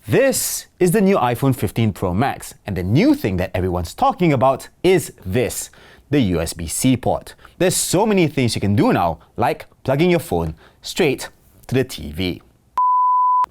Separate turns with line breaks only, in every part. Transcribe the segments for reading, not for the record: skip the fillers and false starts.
This is the new iPhone 15 Pro Max, and the new thing that everyone's talking about is this, the USB-C port. There's so many things you can do now, like plugging your phone straight to the TV.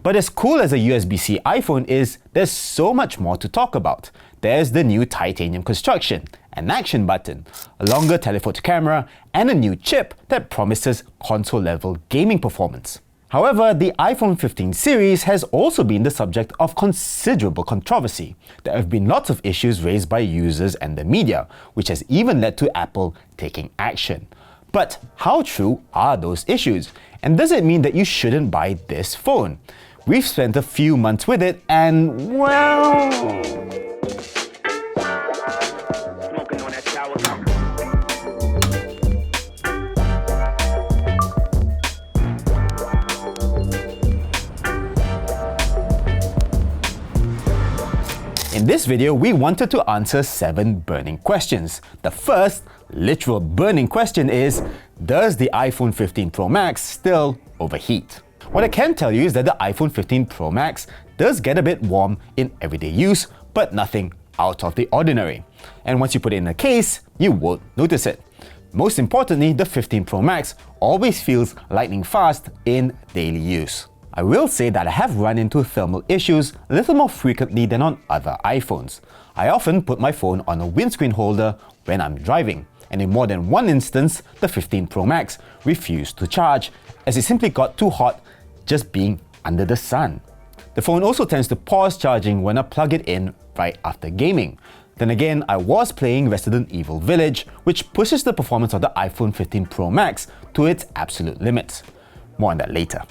But as cool as a USB-C iPhone is, there's so much more to talk about. There's the new titanium construction, an action button, a longer telephoto camera, and a new chip that promises console-level gaming performance. However, the iPhone 15 series has also been the subject of considerable controversy. There have been lots of issues raised by users and the media, which has even led to Apple taking action. But how true are those issues? And does it mean that you shouldn't buy this phone? We've spent a few months with it and, well... In this video, we wanted to answer 7 burning questions. The first, literal burning question is, does the iPhone 15 Pro Max still overheat? What I can tell you is that the iPhone 15 Pro Max does get a bit warm in everyday use, but nothing out of the ordinary. And once you put it in a case, you won't notice it. Most importantly, the 15 Pro Max always feels lightning fast in daily use. I will say that I have run into thermal issues a little more frequently than on other iPhones. I often put my phone on a windscreen holder when I'm driving, and in more than one instance, the 15 Pro Max refused to charge as it simply got too hot just being under the sun. The phone also tends to pause charging when I plug it in right after gaming. Then again, I was playing Resident Evil Village, which pushes the performance of the iPhone 15 Pro Max to its absolute limits. More on that later.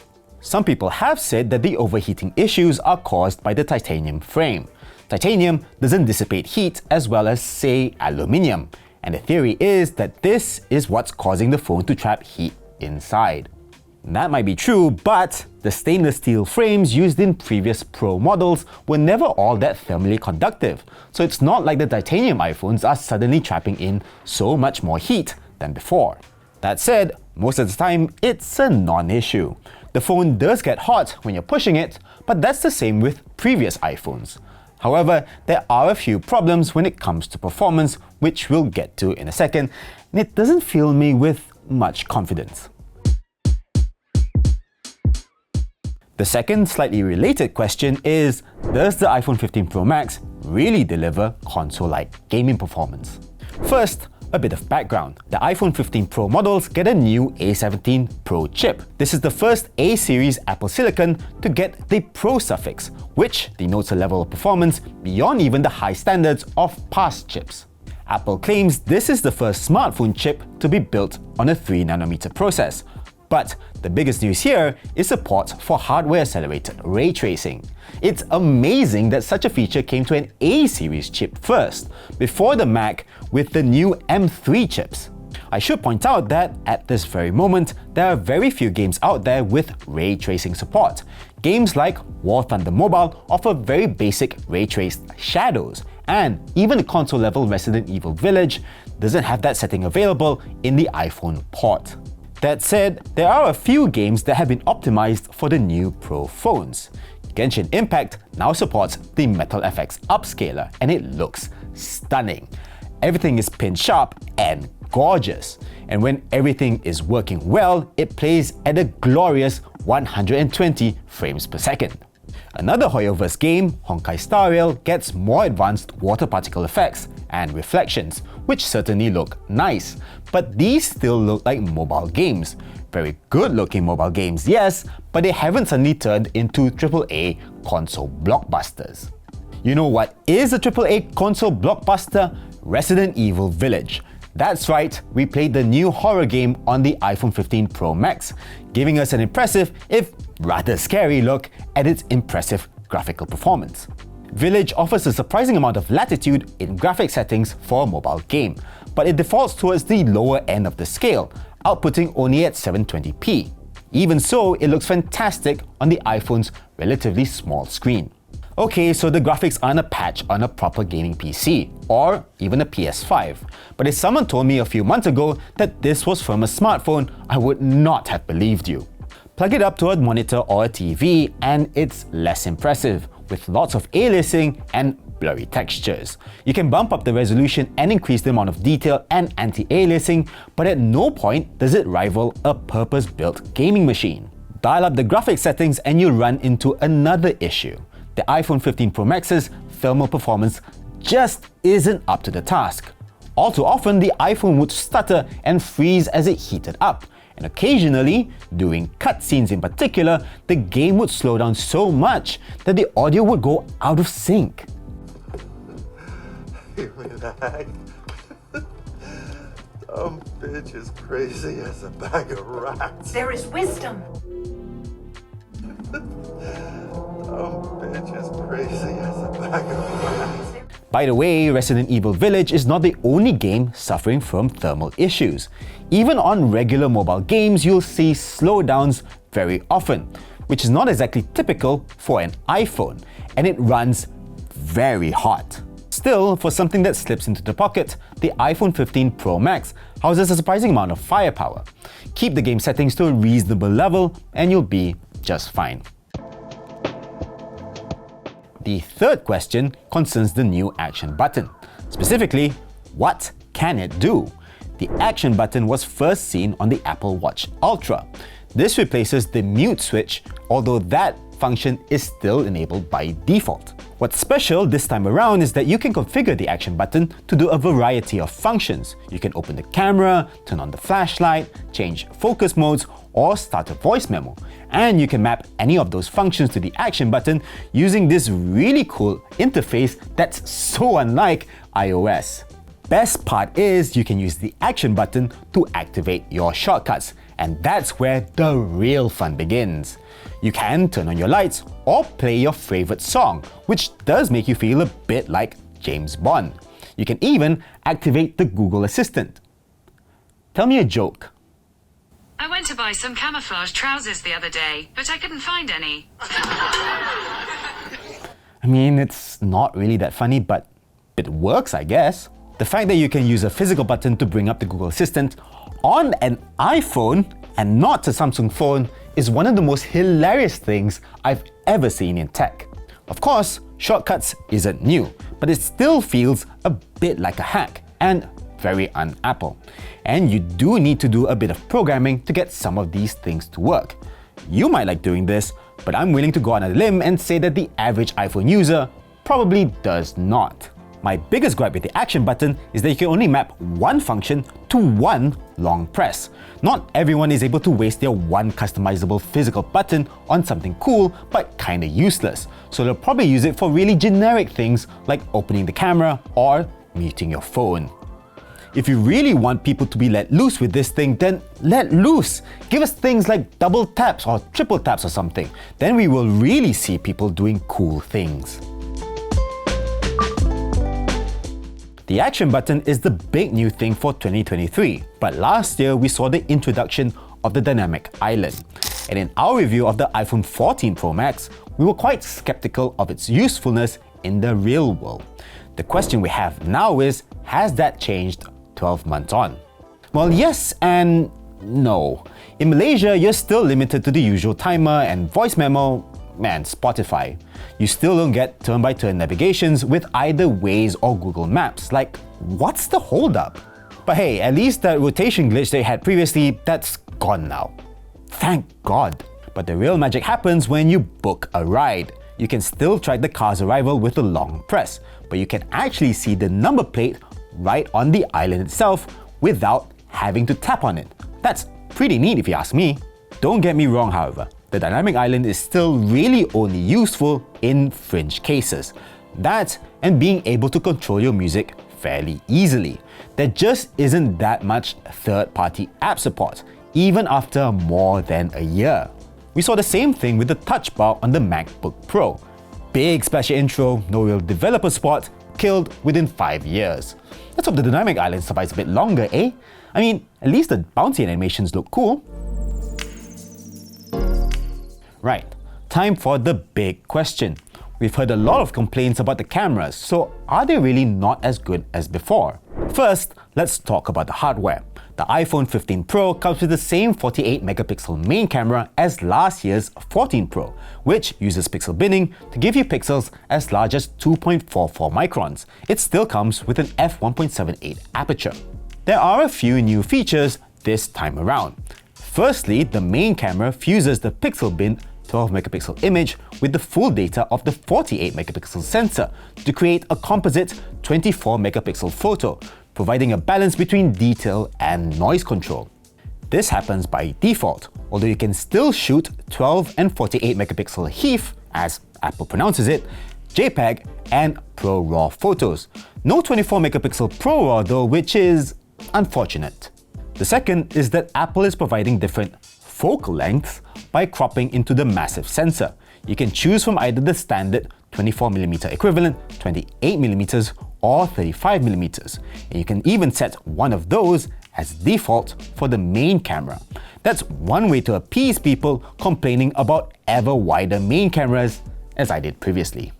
Some people have said that the overheating issues are caused by the titanium frame. Titanium doesn't dissipate heat as well as, say, aluminium, and the theory is that this is what's causing the phone to trap heat inside. That might be true, but the stainless steel frames used in previous Pro models were never all that thermally conductive, so it's not like the titanium iPhones are suddenly trapping in so much more heat than before. That said, most of the time, it's a non-issue. The phone does get hot when you're pushing it, but that's the same with previous iPhones. However, there are a few problems when it comes to performance, which we'll get to in a second, and it doesn't fill me with much confidence. The second, slightly related question is, does the iPhone 15 Pro Max really deliver console-like gaming performance? First, a bit of background. The iPhone 15 Pro models get a new A17 Pro chip. This is the first A-series Apple Silicon to get the Pro suffix, which denotes a level of performance beyond even the high standards of past chips. Apple claims this is the first smartphone chip to be built on a 3nm process. But the biggest news here is support for hardware-accelerated ray tracing. It's amazing that such a feature came to an A-series chip first, before the Mac with the new M3 chips. I should point out that at this very moment, there are very few games out there with ray tracing support. Games like War Thunder Mobile offer very basic ray-traced shadows, and even the console-level Resident Evil Village doesn't have that setting available in the iPhone port. That said, there are a few games that have been optimized for the new Pro phones. Genshin Impact now supports the Metal FX upscaler, and it looks stunning. Everything is pin sharp and gorgeous, and when everything is working well, it plays at a glorious 120 frames per second. Another Hoyoverse game, Honkai Star Rail, gets more advanced water particle effects and reflections, which certainly look nice, but these still look like mobile games. Very good looking mobile games, yes, but they haven't suddenly turned into AAA console blockbusters. You know what is a AAA console blockbuster? Resident Evil Village. That's right, we played the new horror game on the iPhone 15 Pro Max, giving us an impressive, if rather scary look at its impressive graphical performance. Village offers a surprising amount of latitude in graphic settings for a mobile game, but it defaults towards the lower end of the scale, outputting only at 720p. Even so, it looks fantastic on the iPhone's relatively small screen. Okay, so the graphics aren't a patch on a proper gaming PC, or even a PS5. But if someone told me a few months ago that this was from a smartphone, I would not have believed you. Plug it up to a monitor or a TV and it's less impressive, with lots of aliasing and blurry textures. You can bump up the resolution and increase the amount of detail and anti-aliasing, but at no point does it rival a purpose-built gaming machine. Dial up the graphics settings and you'll run into another issue. The iPhone 15 Pro Max's thermal performance just isn't up to the task. All too often, the iPhone would stutter and freeze as it heated up, and occasionally, during cutscenes in particular, the game would slow down so much that the audio would go out of sync.
Dumb bitch is crazy as a bag of rats.
There is wisdom.
Dumb bitch is crazy as a bag of rats.
By the way, Resident Evil Village is not the only game suffering from thermal issues. Even on regular mobile games, you'll see slowdowns very often, which is not exactly typical for an iPhone, and it runs very hot. Still, for something that slips into the pocket, the iPhone 15 Pro Max houses a surprising amount of firepower. Keep the game settings to a reasonable level and you'll be just fine. The third question concerns the new action button. Specifically, what can it do? The action button was first seen on the Apple Watch Ultra. This replaces the mute switch, although that function is still enabled by default. What's special this time around is that you can configure the action button to do a variety of functions. You can open the camera, turn on the flashlight, change focus modes, or start a voice memo. And you can map any of those functions to the action button using this really cool interface that's so unlike iOS. Best part is you can use the action button to activate your shortcuts, and that's where the real fun begins. You can turn on your lights or play your favorite song, which does make you feel a bit like James Bond. You can even activate the Google Assistant. Tell me a joke.
I went to buy some camouflage trousers the other day, but I couldn't find any.
I mean, it's not really that funny, but it works, I guess. The fact that you can use a physical button to bring up the Google Assistant on an iPhone and not a Samsung phone is one of the most hilarious things I've ever seen in tech. Of course, shortcuts isn't new, but it still feels a bit like a hack and very un-Apple. And you do need to do a bit of programming to get some of these things to work. You might like doing this, but I'm willing to go on a limb and say that the average iPhone user probably does not. My biggest gripe with the action button is that you can only map one function to one long press. Not everyone is able to waste their one customizable physical button on something cool but kinda useless, so they'll probably use it for really generic things like opening the camera or muting your phone. If you really want people to be let loose with this thing, then let loose. Give us things like double taps or triple taps or something. Then we will really see people doing cool things. The action button is the big new thing for 2023, but last year we saw the introduction of the dynamic island. And in our review of the iPhone 14 Pro Max, we were quite skeptical of its usefulness in the real world. The question we have now is, has that changed 12 months on? Well, yes and no. In Malaysia, you're still limited to the usual timer and voice memo and Spotify. You still don't get turn-by-turn navigations with either Waze or Google Maps. Like, what's the holdup? But hey, at least that rotation glitch they had previously, that's gone now. Thank God. But the real magic happens when you book a ride. You can still track the car's arrival with a long press, but you can actually see the number plate right on the island itself without having to tap on it. That's pretty neat if you ask me. Don't get me wrong, however. The dynamic island is still really only useful in fringe cases. That and being able to control your music fairly easily. There just isn't that much third-party app support, even after more than a year. We saw the same thing with the touch bar on the MacBook Pro. Big splashy intro, no real developer support, killed within 5 years. Let's hope the dynamic island survives a bit longer, eh? I mean, at least the bouncy animations look cool. Right, time for the big question. We've heard a lot of complaints about the cameras, so are they really not as good as before? First, let's talk about the hardware. The The iPhone 15 Pro comes with the same 48 megapixel main camera as last year's 14 Pro, which uses pixel binning to give you pixels as large as 2.44 microns. It still comes with an f1.78 aperture. There are a few new features this time around. Firstly, the main camera fuses the pixel bin 12 megapixel image with the full data of the 48 megapixel sensor to create a composite 24 megapixel photo, providing a balance between detail and noise control. This happens by default, although you can still shoot 12 and 48 megapixel HEIF, as Apple pronounces it, JPEG and ProRAW photos. No 24 megapixel ProRAW though, which is unfortunate. The second is that Apple is providing different focal lengths by cropping into the massive sensor. You can choose from either the standard 24mm equivalent, 28mm or 35mm, and you can even set one of those as default for the main camera. That's one way to appease people complaining about ever wider main cameras, as I did previously.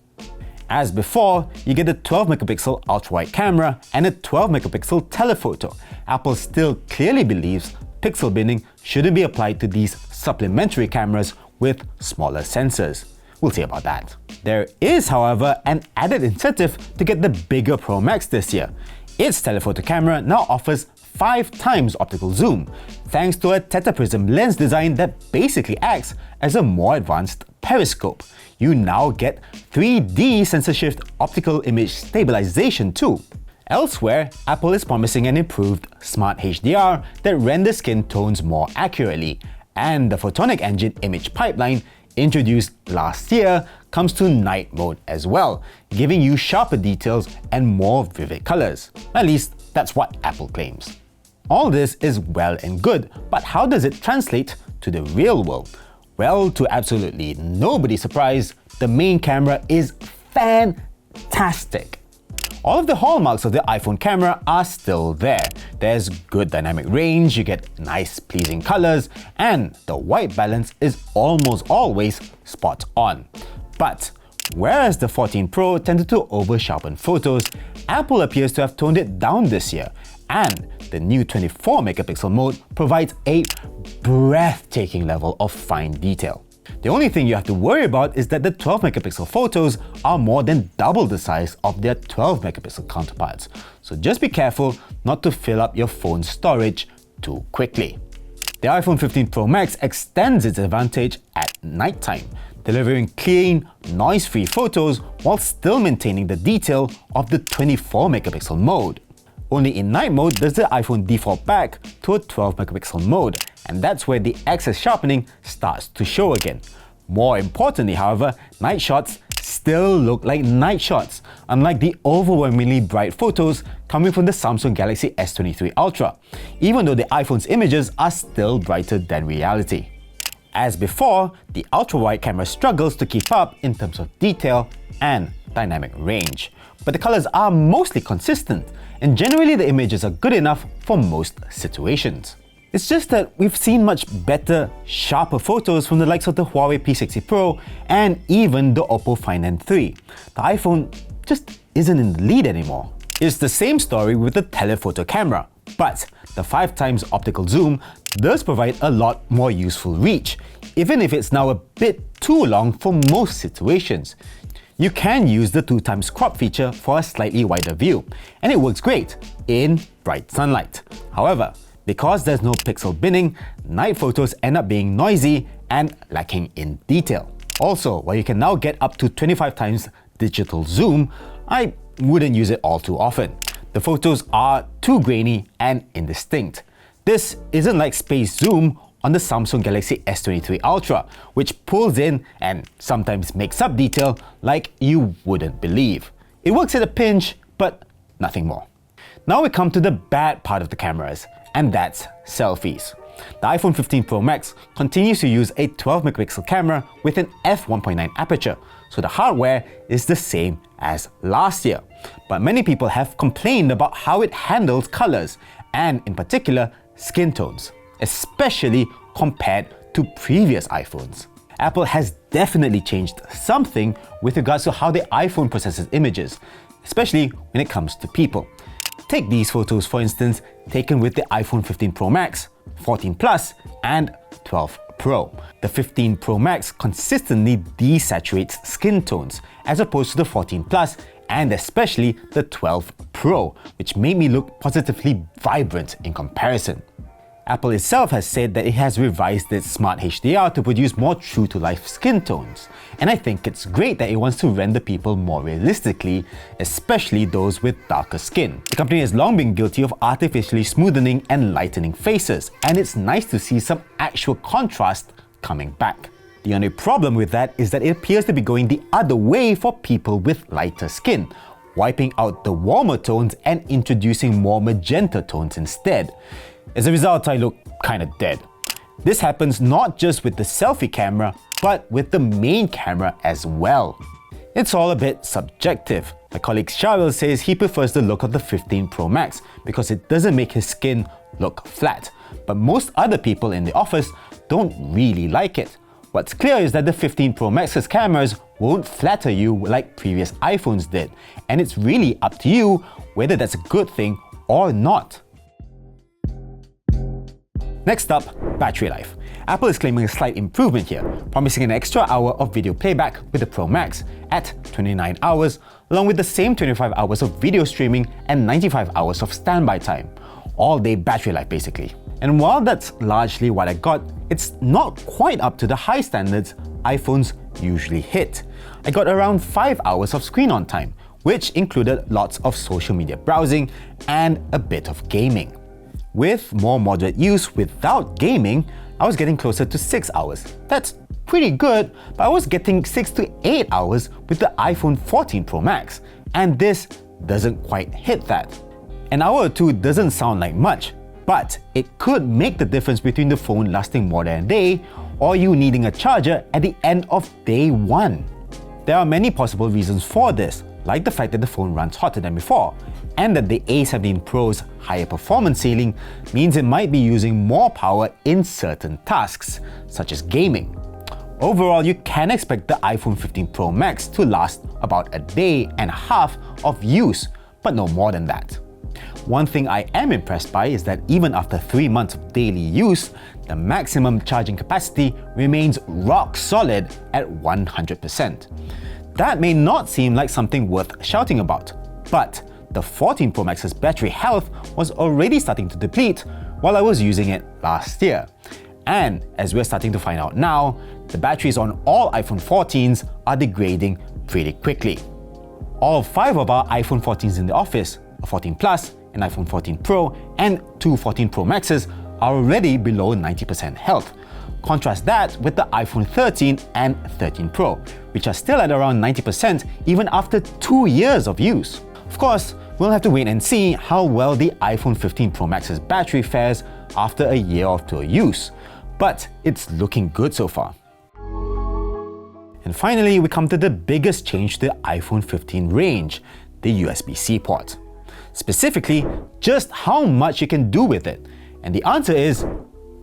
As before, you get a 12 megapixel ultra-wide camera and a 12 megapixel telephoto. Apple still clearly believes pixel binning shouldn't be applied to these supplementary cameras with smaller sensors. We'll see about that. There is, however, an added incentive to get the bigger Pro Max this year. Its telephoto camera now offers 5 times optical zoom, thanks to a tetaprism lens design that basically acts as a more advanced periscope. You now get 3D sensor shift optical image stabilization too. Elsewhere, Apple is promising an improved Smart HDR that renders skin tones more accurately, and the Photonic Engine image pipeline introduced last year comes to night mode as well, giving you sharper details and more vivid colors. At least that's what Apple claims. All this is well and good, but how does it translate to the real world? Well, to absolutely nobody's surprise, the main camera is fantastic. All of the hallmarks of the iPhone camera are still there. There's good dynamic range, you get nice pleasing colors, and the white balance is almost always spot on. But whereas the 14 Pro tended to over-sharpen photos, Apple appears to have toned it down this year, and the new 24 megapixel mode provides a breathtaking level of fine detail. The only thing you have to worry about is that the 12 megapixel photos are more than double the size of their 12 megapixel counterparts, so just be careful not to fill up your phone's storage too quickly. The iPhone 15 Pro Max extends its advantage at nighttime, delivering clean, noise-free photos while still maintaining the detail of the 24 megapixel mode. Only in night mode does the iPhone default back to a 12 megapixel mode, and that's where the excess sharpening starts to show again. More importantly, however, night shots still look like night shots, unlike the overwhelmingly bright photos coming from the Samsung Galaxy S23 Ultra, even though the iPhone's images are still brighter than reality. As before, the ultra-wide camera struggles to keep up in terms of detail and dynamic range, but the colors are mostly consistent, and generally the images are good enough for most situations. It's just that we've seen much better, sharper photos from the likes of the Huawei P60 Pro and even the Oppo Find N3. The iPhone just isn't in the lead anymore. It's the same story with the telephoto camera, but the 5 times optical zoom does provide a lot more useful reach, even if it's now a bit too long for most situations. You can use the 2 times crop feature for a slightly wider view, and it works great in bright sunlight. However, because there's no pixel binning, night photos end up being noisy and lacking in detail. Also, while you can now get up to 25 times digital zoom, I wouldn't use it all too often. The photos are too grainy and indistinct. This isn't like space zoom on the Samsung Galaxy S23 Ultra, which pulls in and sometimes makes up detail like you wouldn't believe. It works at a pinch, but nothing more. Now we come to the bad part of the cameras, and that's selfies. The iPhone 15 Pro Max continues to use a 12 megapixel camera with an f1.9 aperture, so the hardware is the same as last year. But many people have complained about how it handles colors, and in particular, skin tones, especially compared to previous iPhones. Apple has definitely changed something with regards to how the iPhone processes images, especially when it comes to people. Take these photos for instance, taken with the iPhone 15 Pro Max, 14 Plus and 12 Pro. The 15 Pro Max consistently desaturates skin tones as opposed to the 14 Plus and especially the 12 Pro, which made me look positively vibrant in comparison. Apple itself has said that it has revised its Smart HDR to produce more true-to-life skin tones, and I think it's great that it wants to render people more realistically, especially those with darker skin. The company has long been guilty of artificially smoothening and lightening faces, and it's nice to see some actual contrast coming back. The only problem with that is that it appears to be going the other way for people with lighter skin, wiping out the warmer tones and introducing more magenta tones instead. As a result, I look kinda dead. This happens not just with the selfie camera, but with the main camera as well. It's all a bit subjective. My colleague Charles says he prefers the look of the 15 Pro Max because it doesn't make his skin look flat. But most other people in the office don't really like it. What's clear is that the 15 Pro Max's cameras won't flatter you like previous iPhones did, and it's really up to you whether that's a good thing or not. Next up, battery life. Apple is claiming a slight improvement here, promising an extra hour of video playback with the Pro Max at 29 hours, along with the same 25 hours of video streaming and 95 hours of standby time. All-day battery life basically. And while that's largely what I got, it's not quite up to the high standards iPhones usually hit. I got around 5 hours of screen on time, which included lots of social media browsing and a bit of gaming. With more moderate use without gaming, I was getting closer to 6 hours. That's pretty good, but I was getting 6 to 8 hours with the iPhone 14 Pro Max, and this doesn't quite hit that. An hour or two doesn't sound like much, but it could make the difference between the phone lasting more than a day or you needing a charger at the end of day one. There are many possible reasons for this, like the fact that the phone runs hotter than before, and that the A17 Pro's higher performance ceiling means it might be using more power in certain tasks, such as gaming. Overall, you can expect the iPhone 15 Pro Max to last about a day and a half of use, but no more than that. One thing I am impressed by is that even after 3 months of daily use, the maximum charging capacity remains rock solid at 100%. That may not seem like something worth shouting about, but the 14 Pro Max's battery health was already starting to deplete while I was using it last year. And as we're starting to find out now, the batteries on all iPhone 14s are degrading pretty quickly. All 5 of our iPhone 14s in the office, a 14 Plus, an iPhone 14 Pro, and 2 14 Pro Maxes are already below 90% health. Contrast that with the iPhone 13 and 13 Pro, which are still at around 90% even after 2 years of use. Of course, we'll have to wait and see how well the iPhone 15 Pro Max's battery fares after a year of pure use, but it's looking good so far. And finally, we come to the biggest change to the iPhone 15 range, the USB-C port. Specifically, just how much you can do with it, and the answer is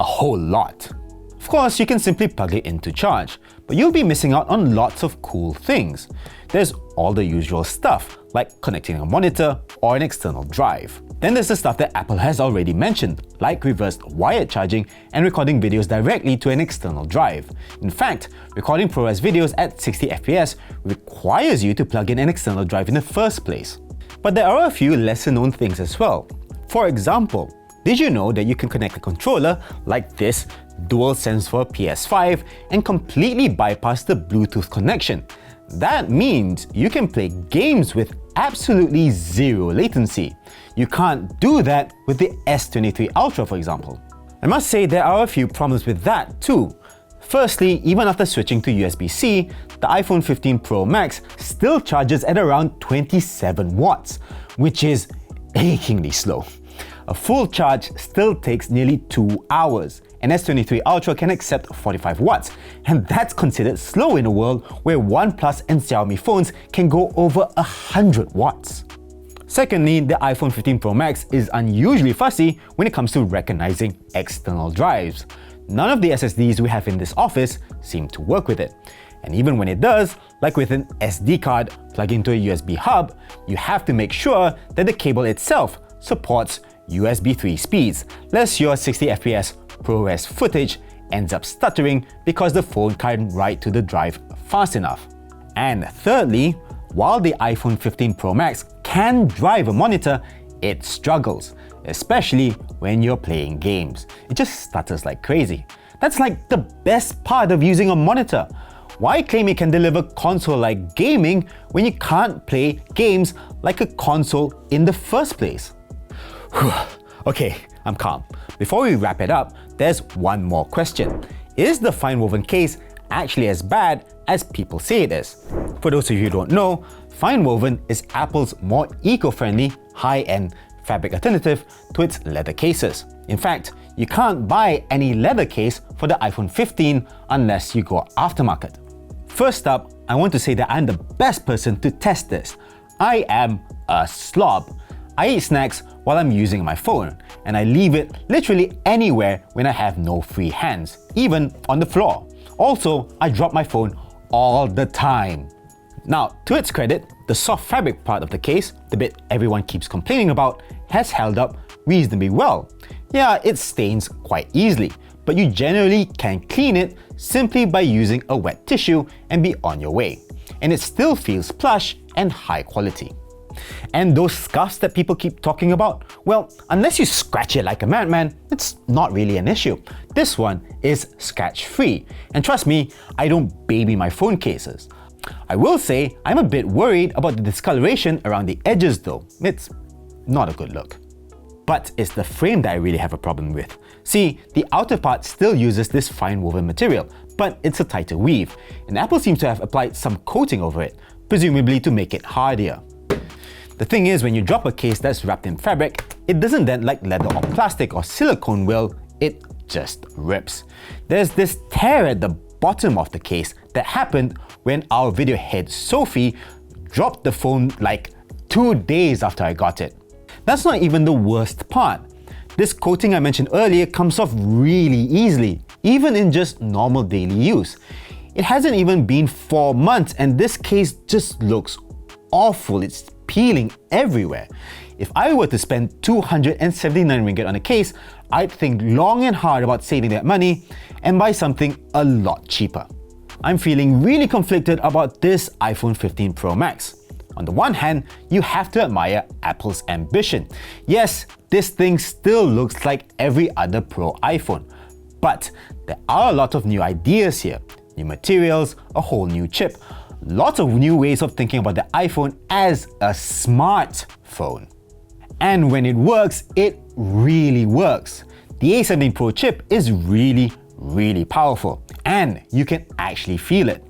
a whole lot. Of course, you can simply plug it in to charge, but you'll be missing out on lots of cool things. There's all the usual stuff, like connecting a monitor or an external drive. Then there's the stuff that Apple has already mentioned, like reverse wired charging and recording videos directly to an external drive. In fact, recording ProRes videos at 60 FPS requires you to plug in an external drive in the first place. But there are a few lesser known things as well. For example, did you know that you can connect a controller like this DualSense for PS5 and completely bypass the Bluetooth connection? That means you can play games with absolutely zero latency. You can't do that with the S23 Ultra, for example. I must say there are a few problems with that too. Firstly, even after switching to USB-C, the iPhone 15 Pro Max still charges at around 27 watts, which is achingly slow. A full charge still takes nearly 2 hours. An S23 Ultra can accept 45 watts, and that's considered slow in a world where OnePlus and Xiaomi phones can go over 100 watts. Secondly, the iPhone 15 Pro Max is unusually fussy when it comes to recognizing external drives. None of the SSDs we have in this office seem to work with it. And even when it does, like with an SD card plugged into a USB hub, you have to make sure that the cable itself supports USB 3 speeds, lest your 60 FPS ProRes footage ends up stuttering because the phone can't write to the drive fast enough. And thirdly, while the iPhone 15 Pro Max can drive a monitor, it struggles, especially when you're playing games. It just stutters like crazy. That's like the best part of using a monitor. Why claim it can deliver console-like gaming when you can't play games like a console in the first place? Okay, I'm calm. Before we wrap it up, there's one more question. Is the FineWoven case actually as bad as people say it is? For those of you who don't know, FineWoven is Apple's more eco-friendly, high-end fabric alternative to its leather cases. In fact, you can't buy any leather case for the iPhone 15 unless you go aftermarket. First up, I want to say that I'm the best person to test this. I am a slob. I eat snacks while I'm using my phone, and I leave it literally anywhere when I have no free hands, even on the floor. Also, I drop my phone all the time. Now, to its credit, the soft fabric part of the case, the bit everyone keeps complaining about, has held up reasonably well. Yeah, it stains quite easily, but you generally can clean it simply by using a wet tissue and be on your way. And it still feels plush and high quality. And those scuffs that people keep talking about, well, unless you scratch it like a madman, it's not really an issue. This one is scratch-free, and trust me, I don't baby my phone cases. I will say I'm a bit worried about the discoloration around the edges though. It's not a good look. But it's the frame that I really have a problem with. See, the outer part still uses this FineWoven material, but it's a tighter weave, and Apple seems to have applied some coating over it, presumably to make it hardier. The thing is, when you drop a case that's wrapped in fabric, it doesn't dent like leather or plastic or silicone will, it just rips. There's this tear at the bottom of the case that happened when our video head Sophie dropped the phone like 2 days after I got it. That's not even the worst part. This coating I mentioned earlier comes off really easily, even in just normal daily use. It hasn't even been 4 months and this case just looks awful. It's peeling everywhere. If I were to spend 279 ringgit on a case, I'd think long and hard about saving that money and buy something a lot cheaper. I'm feeling really conflicted about this iPhone 15 Pro Max. On the one hand, you have to admire Apple's ambition. Yes, this thing still looks like every other Pro iPhone, but there are a lot of new ideas here. New materials, a whole new chip, lots of new ways of thinking about the iPhone as a smartphone. And when it works, it really works. The A17 Pro chip is really powerful, and you can actually feel it.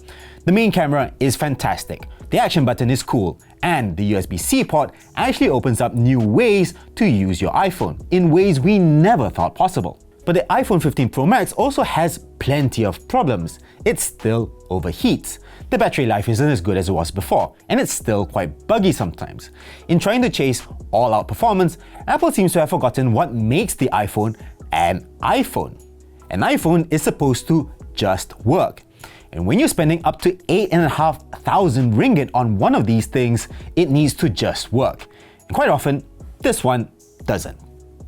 The main camera is fantastic, the action button is cool, and the USB-C port actually opens up new ways to use your iPhone in ways we never thought possible. But the iPhone 15 Pro Max also has plenty of problems. It still overheats. The battery life isn't as good as it was before, and it's still quite buggy sometimes. In trying to chase all-out performance, Apple seems to have forgotten what makes the iPhone an iPhone. An iPhone is supposed to just work. And when you're spending up to 8,500 ringgit on one of these things, it needs to just work. And quite often, this one doesn't.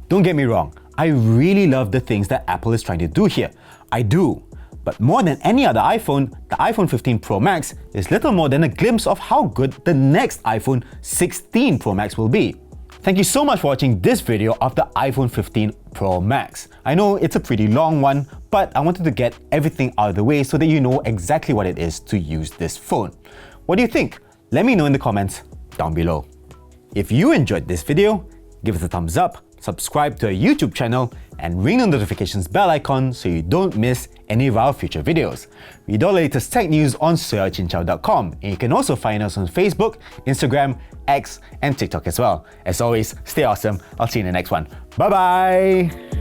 Don't get me wrong, I really love the things that Apple is trying to do here. I do. But more than any other iPhone, the iPhone 15 Pro Max is little more than a glimpse of how good the next iPhone 16 Pro Max will be. Thank you so much for watching this video of the iPhone 15 Pro Max. I know it's a pretty long one, but I wanted to get everything out of the way so that you know exactly what it is to use this phone. What do you think? Let me know in the comments down below. If you enjoyed this video, give us a thumbs up, subscribe to our YouTube channel, and ring the notifications bell icon so you don't miss any of our future videos. Read all the latest tech news on soyachinchow.com, and you can also find us on Facebook, Instagram, X, and TikTok as well. As always, stay awesome. I'll see you in the next one. Bye bye!